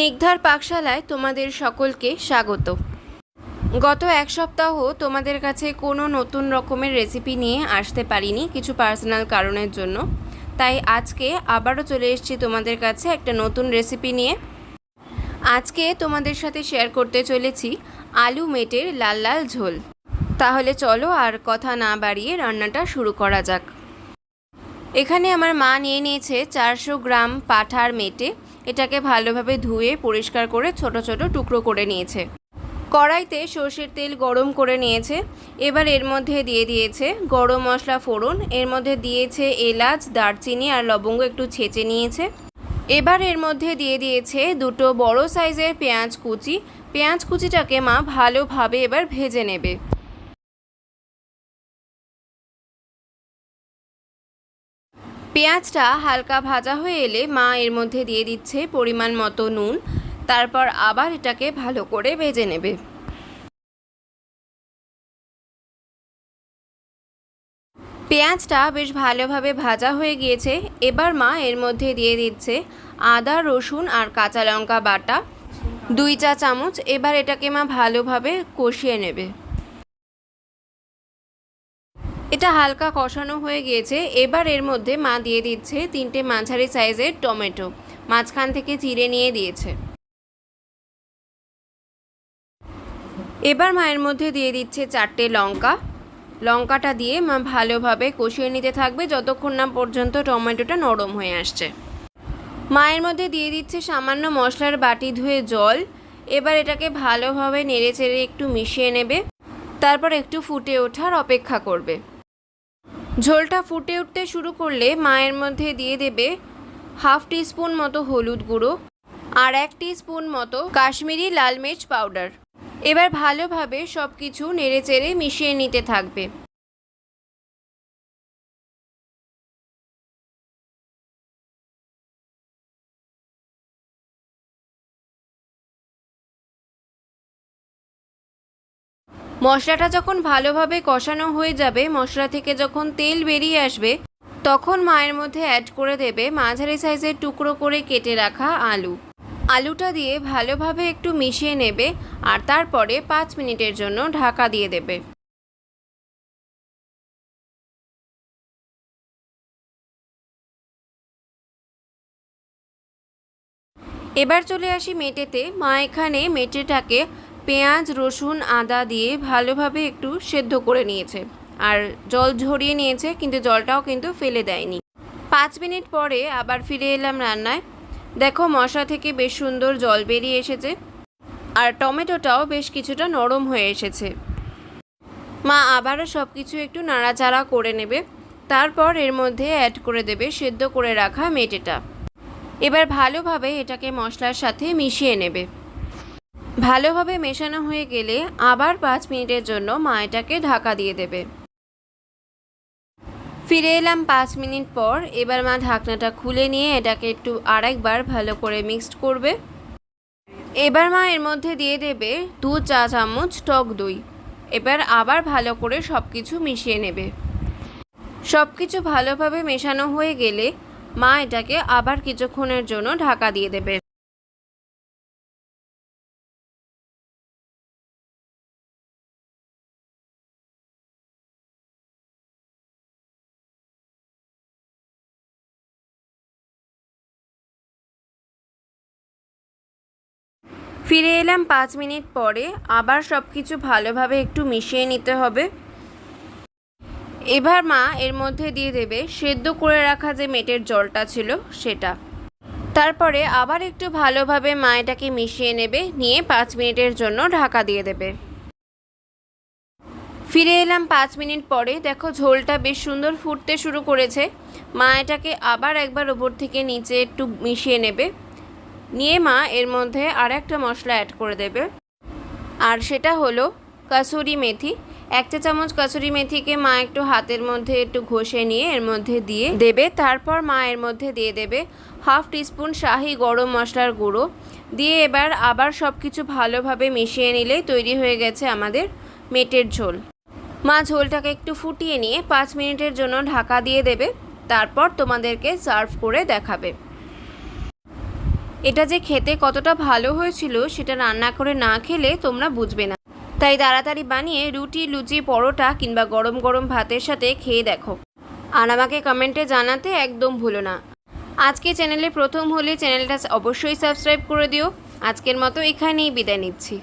স্নিগ্ধার পাকশালায় তোমাদের সকলকে স্বাগত। গত এক সপ্তাহ তোমাদের কাছে কোনো নতুন রকমের রেসিপি নিয়ে আসতে পারিনি কিছু পার্সোনাল কারণের জন্য, তাই আজকে আবারও চলে এসেছি তোমাদের কাছে একটা নতুন রেসিপি নিয়ে। আজকে তোমাদের সাথে শেয়ার করতে চলেছি আলু মেটের লাল লাল ঝোল। তাহলে চলো আর কথা না বাড়িয়ে রান্নাটা শুরু করা যাক। এখানে আমার মা নিয়ে নিয়েছে 400 গ্রাম পাঠার মেটে। এটাকে ভালোভাবে ধুয়ে পরিষ্কার করে ছোট ছোট টুকরো করে নিয়েছে। কড়াইতে সর্ষের তেল গরম করে নিয়েছে। এবার এর মধ্যে দিয়ে দিয়েছে গরম মশলা ফোড়ন, এর মধ্যে দিয়েছে এলাচ, দারচিনি আর লবঙ্গ একটু ছেঁচে নিয়েছে। এবার এর মধ্যে দিয়ে দিয়েছে দুটো বড় সাইজের পেঁয়াজ কুচি। পেঁয়াজ কুচিটাকে মা ভালোভাবে এবার ভেজে নেবে। পেঁয়াজটা হালকা ভাজা হয়ে এলে মা এর মধ্যে দিয়ে দিচ্ছে পরিমাণ মতো নুন, তারপর আবার এটাকে ভালো করে ভেজে নেবে। পেঁয়াজটা বেশ ভালোভাবে ভাজা হয়ে গিয়েছে। এবার মা এর মধ্যে দিয়ে দিচ্ছে আদা, রসুন আর কাঁচা লঙ্কা বাটা 2 চা চামচ। এবার এটাকে মা ভালোভাবে কষিয়ে নেবে। এটা হালকা কষানো হয়ে গিয়েছে। এবার এর মধ্যে মা দিয়ে দিচ্ছে 3টে মাঝারি সাইজের টমেটো, মাঝখান থেকে চিড়ে নিয়ে দিয়েছে। এবার মায়ের মধ্যে দিয়ে দিচ্ছে 4টে লঙ্কা। লঙ্কাটা দিয়ে মা ভালোভাবে কষিয়ে নিতে থাকবে যতক্ষণ না পর্যন্ত টমেটোটা নরম হয়ে আসছে। মায়ের মধ্যে দিয়ে দিচ্ছে সামান্য মশলার বাটি ধুয়ে জল। এবার এটাকে ভালোভাবে নেড়ে চেড়ে একটু মিশিয়ে নেবে, তারপর একটু ফুটে ওঠার অপেক্ষা করবে। ঝোলটা ফুটে উঠতে শুরু করলে মায়ের মধ্যে দিয়ে দেবে হাফ টিস্পুন মতো হলুদ গুঁড়ো আর 1 টিস্পুন মতো কাশ্মীরি লাল মির্চ পাউডার। এবার ভালোভাবে সব কিছু নেড়ে চেড়ে মিশিয়ে নিতে থাকবে। মশলাটা যখন ভালোভাবে কষানো হয়ে যাবে, মশলা থেকে যখন তেল বেরিয়ে আসবে, তখন মায়ের মধ্যে অ্যাড করে দেবে মাঝারি সাইজের টুকরো করে কেটে রাখা আলু। আলুটা দিয়ে ভালোভাবে একটু মিশিয়ে নেবে আর তারপরে 5 মিনিটের জন্য ঢাকা দিয়ে দেবে। এবার চলে আসি মেটেতে। মা এখানে মেটেটাকে পেঁয়াজ, রসুন, আদা দিয়ে ভালোভাবে একটু সেদ্ধ করে নিয়েছে আর জল ঝরিয়ে নিয়েছে, কিন্তু জলটাও কিন্তু ফেলে দেয়নি। 5 মিনিট পরে আবার ফিরে এলাম রান্নায়। দেখো মশলা থেকে বেশ সুন্দর জল বেরিয়ে এসেছে আর টমেটোটাও বেশ কিছুটা নরম হয়ে এসেছে। মা আবারও সব কিছু একটু নাড়াচাড়া করে নেবে, তারপর এর মধ্যে অ্যাড করে দেবে সেদ্ধ করে রাখা মেটেটা। এবার ভালোভাবে এটাকে মশলার সাথে মিশিয়ে নেবে। ভালোভাবে মেশানো হয়ে গেলে আবার 5 মিনিটের জন্য মা এটাকে ঢাকা দিয়ে দেবে। ফিরে এলাম 5 মিনিট পর। এবার মা ঢাকনাটা খুলে নিয়ে এটাকে একটু আরেকবার ভালো করে মিক্সড করবে। এবার মা এর মধ্যে দিয়ে দেবে 2 চা চামচ টক দই। এবার আবার ভালো করে সব কিছু মিশিয়ে নেবে। সব কিছু ভালোভাবে মেশানো হয়ে গেলে মা এটাকে আবার কিছুক্ষণের জন্য ঢাকা দিয়ে দেবে। ফিরে এলাম 5 মিনিট পরে। আবার সব কিছু ভালোভাবে একটু মিশিয়ে নিতে হবে। এবার মা এর মধ্যে দিয়ে দেবে সেদ্ধ করে রাখা যে মেটের জলটা ছিল সেটা। তারপরে আবার একটু ভালোভাবে মা এটাকে মিশিয়ে নেবে, নিয়ে 5 মিনিটের জন্য ঢাকা দিয়ে দেবে। ফিরে এলাম 5 মিনিট পরে। দেখো ঝোলটা বেশ সুন্দর ফুটতে শুরু করেছে। মা এটাকে আবার একবার ওপর থেকে নিচে একটু মিশিয়ে নেবে, নিয়ে মা এর মধ্যে আর একটা মশলা অ্যাড করে দেবে, আর সেটা হলো কাসুরি মেথি। 1 চা চামচ কাসুরি মেথিকে মা একটু হাতের মধ্যে একটু ঘষে নিয়ে এর মধ্যে দিয়ে দেবে। তারপর মা এর মধ্যে দিয়ে দেবে হাফ টিস্পুন শাহি গরম মশলার গুঁড়ো দিয়ে এবার আবার সব কিছু ভালোভাবে মিশিয়ে নিলেই তৈরি হয়ে গেছে আমাদের মেটের ঝোল। মা ঝোলটাকে একটু ফুটিয়ে নিয়ে 5 মিনিটের জন্য ঢাকা দিয়ে দেবে, তারপর তোমাদেরকে সার্ভ করে দেখাবে। এটা যে খেতে কতটা ভালো হয়েছিল সেটা রান্না করে না খেলে তোমরা বুঝবে না। তাই তাড়াতাড়ি বানিয়ে রুটি, লুচি, পরোটা কিংবা গরম গরম ভাতের সাথে খেয়ে দেখো। আর আমাকে কমেন্টে জানাতে একদম ভুলো না। আজকে চ্যানেলে প্রথম হলে চ্যানেলটা অবশ্যই সাবস্ক্রাইব করে দিও। আজকের মতো এখানেই বিদায় নিচ্ছি।